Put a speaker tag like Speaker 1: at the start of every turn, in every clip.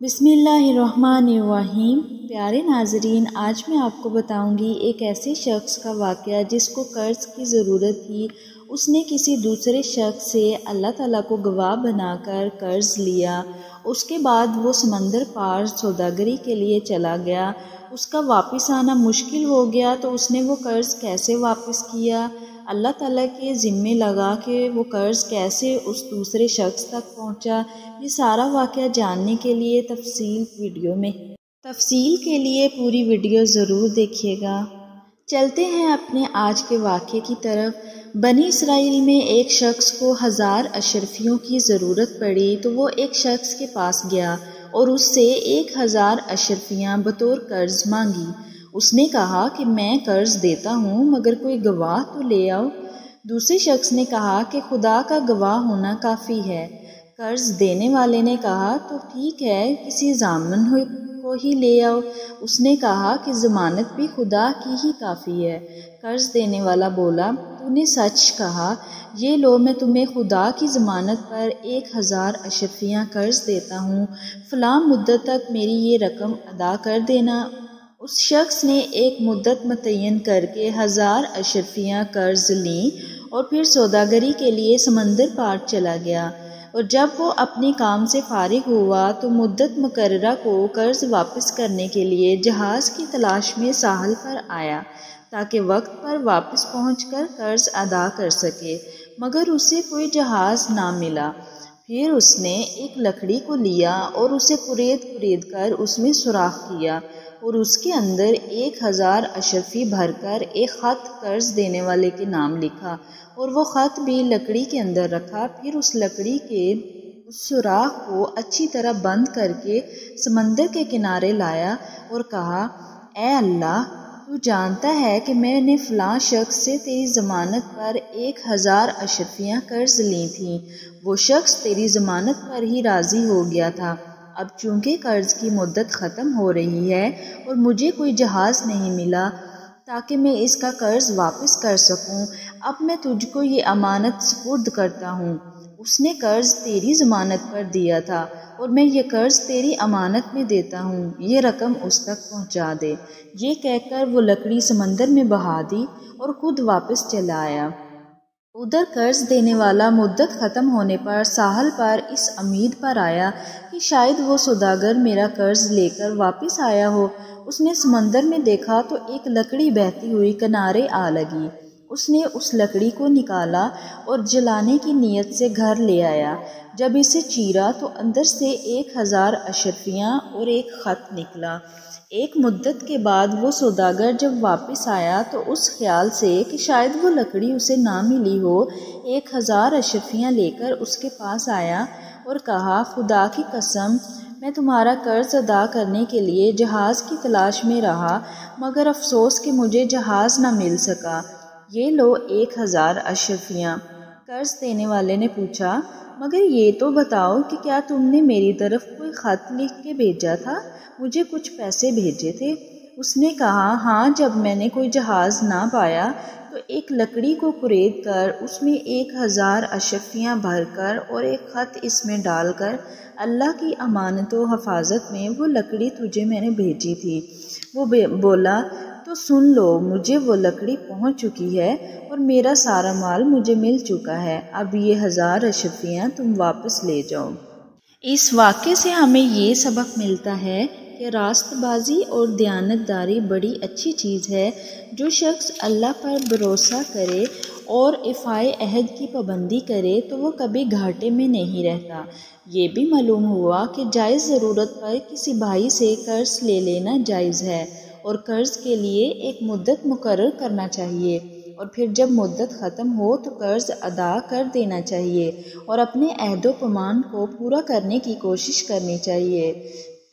Speaker 1: بسم اللہ الرحمن الرحیم۔ پیارے ناظرین، آج میں آپ کو بتاؤں گی ایک ایسے شخص کا واقعہ جس کو قرض کی ضرورت تھی۔ اس نے کسی دوسرے شخص سے اللہ تعالیٰ کو گواہ بنا کر قرض لیا۔ اس کے بعد وہ سمندر پار سوداگری کے لیے چلا گیا۔ اس کا واپس آنا مشکل ہو گیا تو اس نے وہ قرض کیسے واپس کیا، اللہ تعالیٰ کے ذمے لگا کہ وہ قرض کیسے اس دوسرے شخص تک پہنچا، یہ سارا واقعہ جاننے کے لیے تفصیل کے لیے پوری ویڈیو ضرور دیکھیے گا۔ چلتے ہیں اپنے آج کے واقعے کی طرف۔ بنی اسرائیل میں ایک شخص کو 1000 اشرفیوں کی ضرورت پڑی تو وہ ایک شخص کے پاس گیا اور اس سے 1000 اشرفیاں بطور قرض مانگی۔ اس نے کہا کہ میں قرض دیتا ہوں مگر کوئی گواہ تو لے آؤ۔ دوسرے شخص نے کہا کہ خدا کا گواہ ہونا کافی ہے۔ قرض دینے والے نے کہا تو ٹھیک ہے، کسی ضامن کو ہی لے آؤ۔ اس نے کہا کہ ضمانت بھی خدا کی ہی کافی ہے۔ قرض دینے والا بولا، تو نے سچ کہا، یہ لو میں تمہیں خدا کی ضمانت پر 1000 اشرفیاں قرض دیتا ہوں، فلاں مدت تک میری یہ رقم ادا کر دینا۔ اس شخص نے ایک مدت متعین کر کے 1000 اشرفیاں قرض لیں اور پھر سوداگری کے لیے سمندر پار چلا گیا، اور جب وہ اپنے کام سے فارغ ہوا تو مدت مقررہ کو قرض واپس کرنے کے لیے جہاز کی تلاش میں ساحل پر آیا تاکہ وقت پر واپس پہنچ کر قرض ادا کر سکے، مگر اسے کوئی جہاز نہ ملا۔ پھر اس نے ایک لکڑی کو لیا اور اسے کُرید کر اس میں سوراخ کیا اور اس کے اندر 1000 اشرفی بھر کر ایک خط قرض دینے والے کے نام لکھا اور وہ خط بھی لکڑی کے اندر رکھا۔ پھر اس لکڑی کے اس سوراخ کو اچھی طرح بند کر کے سمندر کے کنارے لایا اور کہا، اے اللہ، تو جانتا ہے کہ میں نے فلاں شخص سے تیری ضمانت پر 1000 اشرفیاں قرض لی تھیں۔ وہ شخص تیری ضمانت پر ہی راضی ہو گیا تھا۔ اب چونکہ قرض کی مدت ختم ہو رہی ہے اور مجھے کوئی جہاز نہیں ملا تاکہ میں اس کا قرض واپس کر سکوں، اب میں تجھ کو یہ امانت سپرد کرتا ہوں۔ اس نے قرض تیری ضمانت پر دیا تھا اور میں یہ قرض تیری امانت میں دیتا ہوں، یہ رقم اس تک پہنچا دے۔ یہ کہہ کر وہ لکڑی سمندر میں بہا دی اور خود واپس چلا آیا۔ ادھر قرض دینے والا مدت ختم ہونے پر ساحل پر اس امید پر آیا کہ شاید وہ سوداگر میرا قرض لے کر واپس آیا ہو۔ اس نے سمندر میں دیکھا تو ایک لکڑی بہتی ہوئی کنارے آ لگی۔ اس نے اس لکڑی کو نکالا اور جلانے کی نیت سے گھر لے آیا۔ جب اسے چیرا تو اندر سے 1000 اشرفیاں اور ایک خط نکلا۔ ایک مدت کے بعد وہ سوداگر جب واپس آیا تو اس خیال سے کہ شاید وہ لکڑی اسے نہ ملی ہو، 1000 اشرفیاں لے کر اس کے پاس آیا اور کہا، خدا کی قسم، میں تمہارا قرض ادا کرنے کے لیے جہاز کی تلاش میں رہا مگر افسوس کہ مجھے جہاز نہ مل سکا، یہ لو 1000 اشرفیاں۔ قرض دینے والے نے پوچھا، مگر یہ تو بتاؤ کہ کیا تم نے میری طرف کوئی خط لکھ کے بھیجا تھا، مجھے کچھ پیسے بھیجے تھے؟ اس نے کہا، ہاں، جب میں نے کوئی جہاز نہ پایا تو ایک لکڑی کو کُرید کر اس میں 1000 اشرفیاں بھر کر اور ایک خط اس میں ڈال کر اللہ کی امانت و حفاظت میں وہ لکڑی تجھے میں نے بھیجی تھی۔ وہ بولا، تو سن لو، مجھے وہ لکڑی پہنچ چکی ہے اور میرا سارا مال مجھے مل چکا ہے، اب یہ 1000 اشرفیاں تم واپس لے جاؤ۔ اس واقعے سے ہمیں یہ سبق ملتا ہے کہ راست بازی اور دیانت داری بڑی اچھی چیز ہے۔ جو شخص اللہ پر بھروسہ کرے اور ایفائے عہد کی پابندی کرے تو وہ کبھی گھاٹے میں نہیں رہتا۔ یہ بھی معلوم ہوا کہ جائز ضرورت پر کسی بھائی سے قرض لے لینا جائز ہے اور قرض کے لیے ایک مدت مقرر کرنا چاہیے، اور پھر جب مدت ختم ہو تو قرض ادا کر دینا چاہیے اور اپنے عہد و پیمان کو پورا کرنے کی کوشش کرنی چاہیے،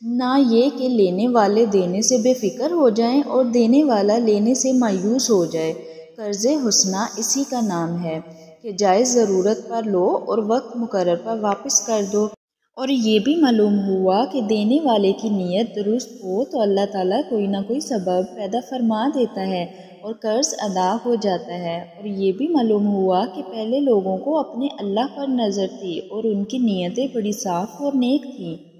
Speaker 1: نہ یہ کہ لینے والے دینے سے بے فکر ہو جائیں اور دینے والا لینے سے مایوس ہو جائے۔ قرض حسنہ اسی کا نام ہے کہ جائز ضرورت پر لو اور وقت مقرر پر واپس کر دو۔ اور یہ بھی معلوم ہوا کہ دینے والے کی نیت درست ہو تو اللہ تعالیٰ کوئی نہ کوئی سبب پیدا فرما دیتا ہے اور قرض ادا ہو جاتا ہے۔ اور یہ بھی معلوم ہوا کہ پہلے لوگوں کو اپنے اللہ پر نظر تھی اور ان کی نیتیں بڑی صاف اور نیک تھیں۔